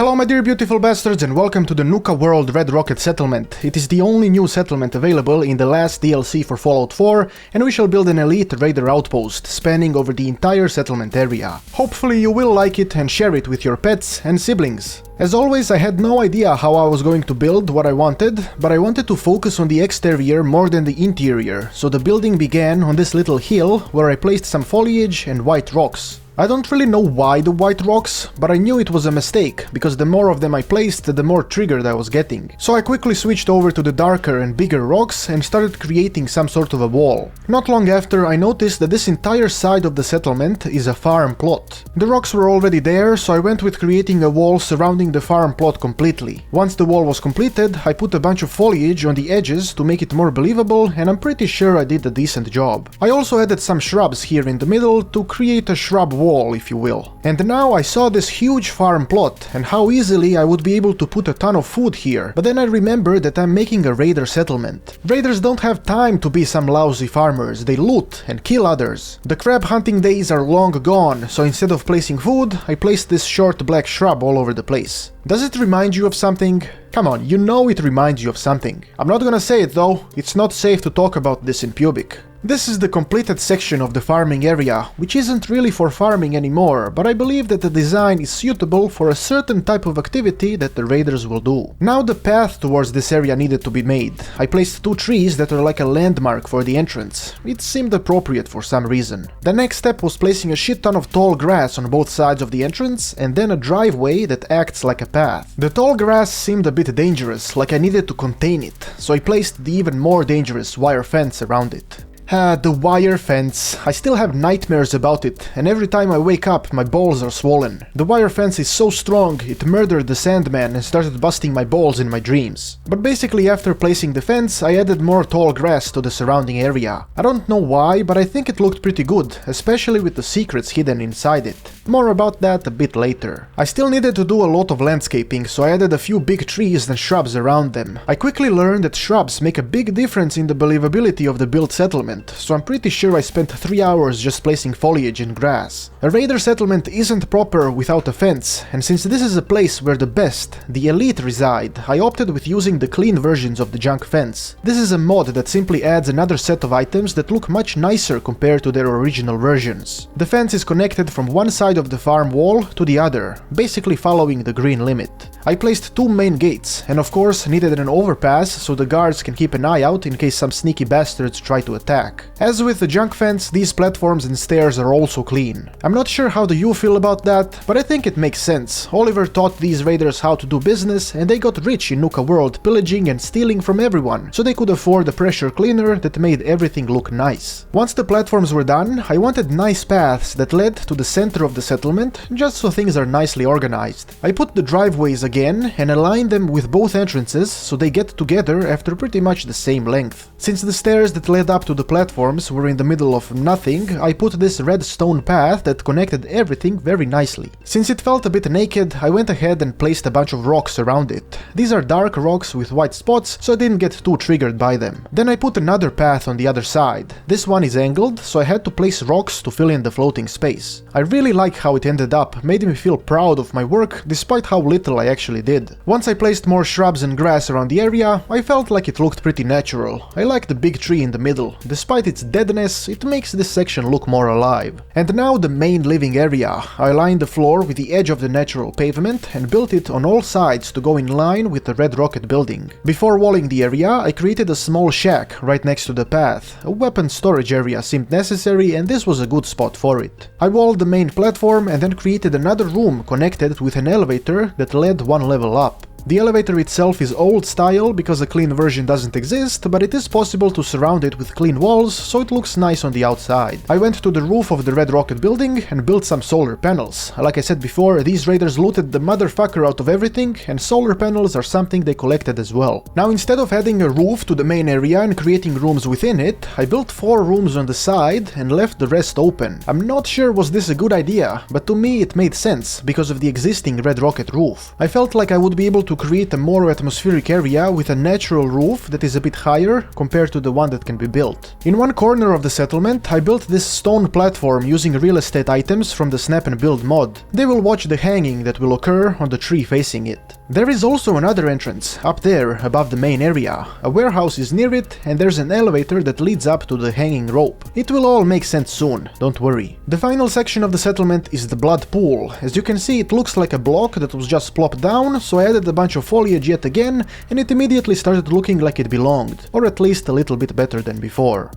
Hello my dear beautiful bastards and welcome to the Nuka World Red Rocket settlement. It is the only new settlement available in the last DLC for Fallout 4 and we shall build an elite raider outpost spanning over the entire settlement area. Hopefully you will like it and share it with your pets and siblings. As always, I had no idea how I was going to build what I wanted, but I wanted to focus on the exterior more than the interior, so the building began on this little hill where I placed some foliage and white rocks. I don't really know why the white rocks, but I knew it was a mistake, because the more of them I placed, the more triggered I was getting. So I quickly switched over to the darker and bigger rocks and started creating some sort of a wall. Not long after, I noticed that this entire side of the settlement is a farm plot. The rocks were already there, so I went with creating a wall surrounding the farm plot completely. Once the wall was completed, I put a bunch of foliage on the edges to make it more believable, and I'm pretty sure I did a decent job. I also added some shrubs here in the middle to create a shrub wall, if you will. And now I saw this huge farm plot and how easily I would be able to put a ton of food here, but then I remembered that I'm making a raider settlement. Raiders don't have time to be some lousy farmers, they loot and kill others. The crab hunting days are long gone, so instead of placing food, I placed this short black shrub all over the place. Does it remind you of something? Come on, you know it reminds you of something. I'm not gonna say it though, it's not safe to talk about this in public. This is the completed section of the farming area, which isn't really for farming anymore, but I believe that the design is suitable for a certain type of activity that the raiders will do. Now the path towards this area needed to be made. I placed two trees that are like a landmark for the entrance. It seemed appropriate for some reason. The next step was placing a shit ton of tall grass on both sides of the entrance, and then a driveway that acts like a path. The tall grass seemed a bit dangerous, like I needed to contain it, so I placed the even more dangerous wire fence around it. The wire fence. I still have nightmares about it, and every time I wake up my balls are swollen. The wire fence is so strong, it murdered the Sandman and started busting my balls in my dreams. But basically after placing the fence, I added more tall grass to the surrounding area. I don't know why, but I think it looked pretty good, especially with the secrets hidden inside it. More about that a bit later. I still needed to do a lot of landscaping, so I added a few big trees and shrubs around them. I quickly learned that shrubs make a big difference in the believability of the built settlement, so I'm pretty sure I spent 3 hours just placing foliage and grass. A raider settlement isn't proper without a fence, and since this is a place where the best, the elite, reside, I opted with using the clean versions of the junk fence. This is a mod that simply adds another set of items that look much nicer compared to their original versions. The fence is connected from one side of the farm wall to the other, basically following the green limit. I placed two main gates, and of course needed an overpass so the guards can keep an eye out in case some sneaky bastards try to attack. As with the junk fence, these platforms and stairs are also clean. I'm not sure how do you feel about that, but I think it makes sense. Oliver taught these raiders how to do business, and they got rich in Nuka World pillaging and stealing from everyone, so they could afford a pressure cleaner that made everything look nice. Once the platforms were done, I wanted nice paths that led to the center of the settlement, just so things are nicely organized. I put the driveways again and aligned them with both entrances so they get together after pretty much the same length. Since the stairs that led up to the platforms were in the middle of nothing, I put this red stone path that connected everything very nicely. Since it felt a bit naked, I went ahead and placed a bunch of rocks around it. These are dark rocks with white spots, so I didn't get too triggered by them. Then I put another path on the other side. This one is angled, so I had to place rocks to fill in the floating space. I really like how it ended up, made me feel proud of my work despite how little I actually did. Once I placed more shrubs and grass around the area, I felt like it looked pretty natural. I like the big tree in the middle. Despite its deadness, it makes this section look more alive. And now the main living area. I lined the floor with the edge of the natural pavement and built it on all sides to go in line with the Red Rocket building. Before walling the area, I created a small shack right next to the path. A weapon storage area seemed necessary and this was a good spot for it. I walled the main platform and then created another room connected with an elevator that led one level up. The elevator itself is old style because a clean version doesn't exist, but it is possible to surround it with clean walls so it looks nice on the outside. I went to the roof of the Red Rocket building and built some solar panels. Like I said before, these raiders looted the motherfucker out of everything, and solar panels are something they collected as well. Now instead of adding a roof to the main area and creating rooms within it, I built 4 rooms on the side and left the rest open. I'm not sure was this a good idea, but to me it made sense because of the existing Red Rocket roof. I felt like I would be able to to create a more atmospheric area with a natural roof that is a bit higher compared to the one that can be built. In one corner of the settlement, I built this stone platform using real estate items from the Snap and Build mod. They will watch the hanging that will occur on the tree facing it. There is also another entrance, up there, above the main area. A warehouse is near it, and there's an elevator that leads up to the hanging rope. It will all make sense soon, don't worry. The final section of the settlement is the blood pool. As you can see, it looks like a block that was just plopped down, so I added a bunch of foliage yet again, and it immediately started looking like it belonged, or at least a little bit better than before.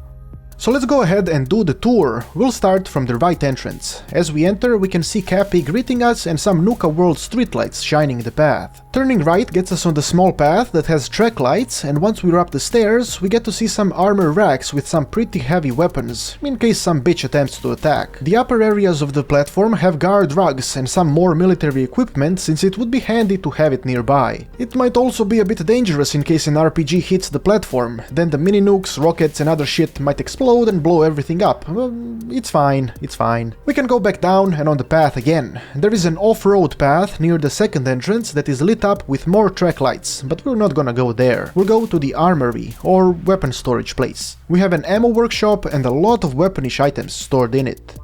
So let's go ahead and do the tour. We'll start from the right entrance. As we enter, we can see Cappy greeting us and some Nuka World streetlights shining the path. Turning right gets us on the small path that has track lights, and once we're up the stairs, we get to see some armor racks with some pretty heavy weapons, in case some bitch attempts to attack. The upper areas of the platform have guard rugs and some more military equipment, since it would be handy to have it nearby. It might also be a bit dangerous in case an RPG hits the platform, then the mini nukes, rockets and other shit might explode and blow everything up. It's fine, it's fine. We can go back down and on the path again. There is an off-road path near the second entrance that is lit up with more track lights, but we're not gonna go there. We'll go to the armory, or weapon storage place. We have an ammo workshop and a lot of weaponish items stored in it.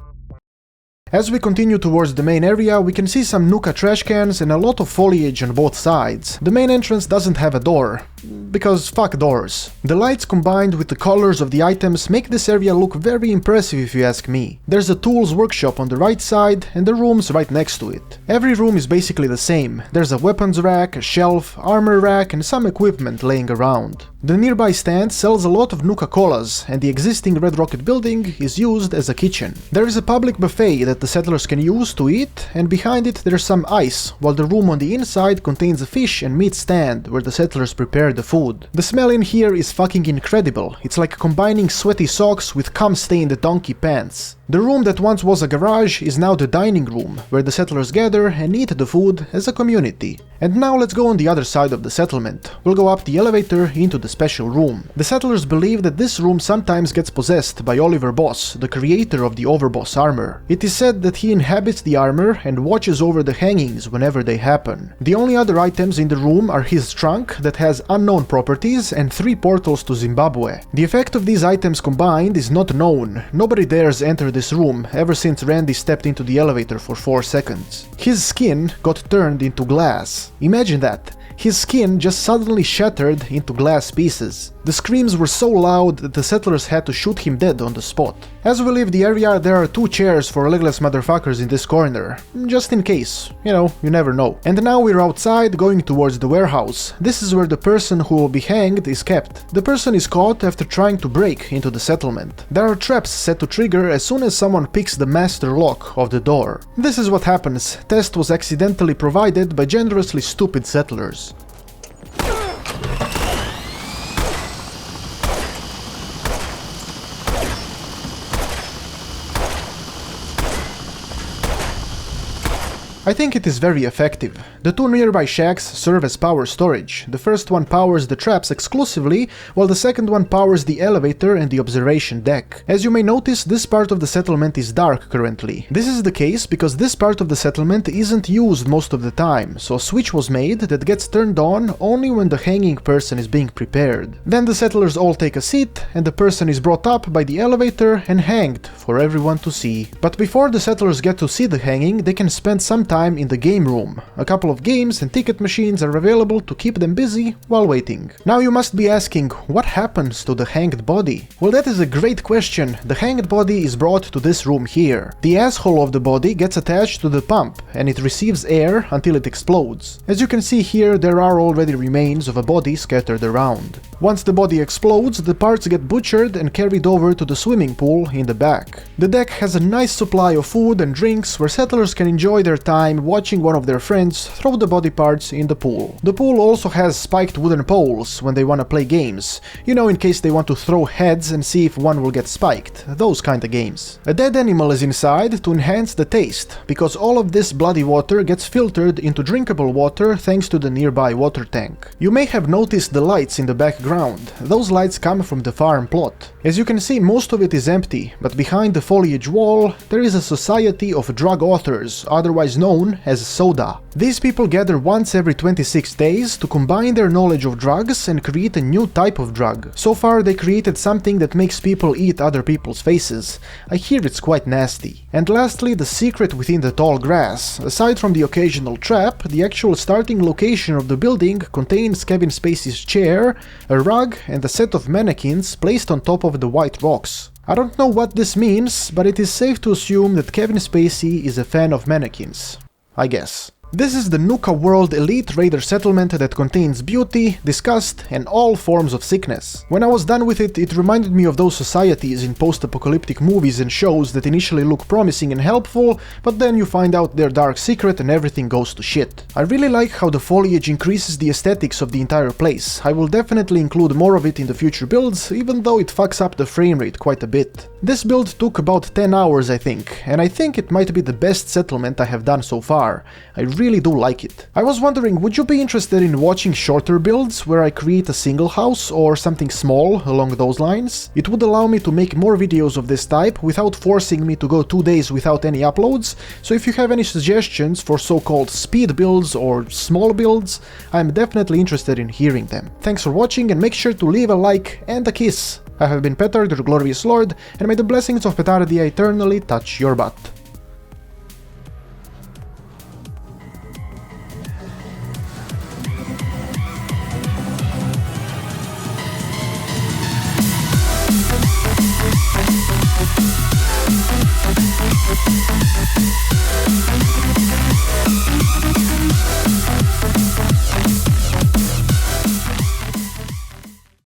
As we continue towards the main area, we can see some Nuka trash cans and a lot of foliage on both sides. The main entrance doesn't have a door, because fuck doors. The lights combined with the colors of the items make this area look very impressive if you ask me. There's a tools workshop on the right side and the rooms right next to it. Every room is basically the same. There's a weapons rack, a shelf, armor rack and some equipment laying around. The nearby stand sells a lot of Nuka Colas, and the existing Red Rocket building is used as a kitchen. There is a public buffet that the settlers can use to eat, and behind it there's some ice, while the room on the inside contains a fish and meat stand where the settlers prepare the food. The smell in here is fucking incredible. It's like combining sweaty socks with cum-stained donkey pants. The room that once was a garage is now the dining room, where the settlers gather and eat the food as a community. And now let's go on the other side of the settlement. We'll go up the elevator into the special room. The settlers believe that this room sometimes gets possessed by Oliver Boss, the creator of the Overboss armor. It is said that he inhabits the armor and watches over the hangings whenever they happen. The only other items in the room are his trunk that has unknown properties and 3 portals to Zimbabwe. The effect of these items combined is not known. Nobody dares enter this room ever since Randy stepped into the elevator for 4 seconds. His skin got turned into glass. Imagine that. His skin just suddenly shattered into glass pieces. The screams were so loud that the settlers had to shoot him dead on the spot. As we leave the area, there are 2 chairs for legless motherfuckers in this corner, just in case, you never know. And now we're outside going towards the warehouse. This is where the person who will be hanged is kept. The person is caught after trying to break into the settlement. There are traps set to trigger as soon as someone picks the master lock of the door. This is what happens. Test was accidentally provided by generously stupid settlers. I think it is very effective. The 2 nearby shacks serve as power storage. The first one powers the traps exclusively, while the second one powers the elevator and the observation deck. As you may notice, this part of the settlement is dark currently. This is the case because this part of the settlement isn't used most of the time, so a switch was made that gets turned on only when the hanging person is being prepared. Then the settlers all take a seat, and the person is brought up by the elevator and hanged for everyone to see. But before the settlers get to see the hanging, they can spend some time in the game room. A couple of games and ticket machines are available to keep them busy while waiting. Now you must be asking, what happens to the hanged body? Well, that is a great question. The hanged body is brought to this room here. The asshole of the body gets attached to the pump and it receives air until it explodes. As you can see here, there are already remains of a body scattered around. Once the body explodes, the parts get butchered and carried over to the swimming pool in the back. The deck has a nice supply of food and drinks where settlers can enjoy their time watching one of their friends throw the body parts in the pool. The pool also has spiked wooden poles when they wanna play games. In case they want to throw heads and see if one will get spiked. Those kinda games. A dead animal is inside to enhance the taste, because all of this bloody water gets filtered into drinkable water thanks to the nearby water tank. You may have noticed the lights in the background. Those lights come from the farm plot. As you can see, most of it is empty, but behind the foliage wall there is a society of drug authors, otherwise known known as soda. These people gather once every 26 days to combine their knowledge of drugs and create a new type of drug. So far they created something that makes people eat other people's faces. I hear it's quite nasty. And lastly, the secret within the tall grass. Aside from the occasional trap, the actual starting location of the building contains Kevin Spacey's chair, a rug and a set of mannequins placed on top of the white rocks. I don't know what this means, but it is safe to assume that Kevin Spacey is a fan of mannequins. I guess. This is the Nuka World Elite Raider settlement that contains beauty, disgust, and all forms of sickness. When I was done with it, it reminded me of those societies in post-apocalyptic movies and shows that initially look promising and helpful, but then you find out their dark secret and everything goes to shit. I really like how the foliage increases the aesthetics of the entire place. I will definitely include more of it in the future builds, even though it fucks up the frame rate quite a bit. This build took about 10 hours I think, and I think it might be the best settlement I have done so far. I really do like it. I was wondering, would you be interested in watching shorter builds where I create a single house or something small along those lines? It would allow me to make more videos of this type without forcing me to go 2 days without any uploads, so if you have any suggestions for so-called speed builds or small builds, I'm definitely interested in hearing them. Thanks for watching and make sure to leave a like and a kiss. I have been Petard, your glorious lord, and may the blessings of Petardia eternally touch your butt. We'll be right back.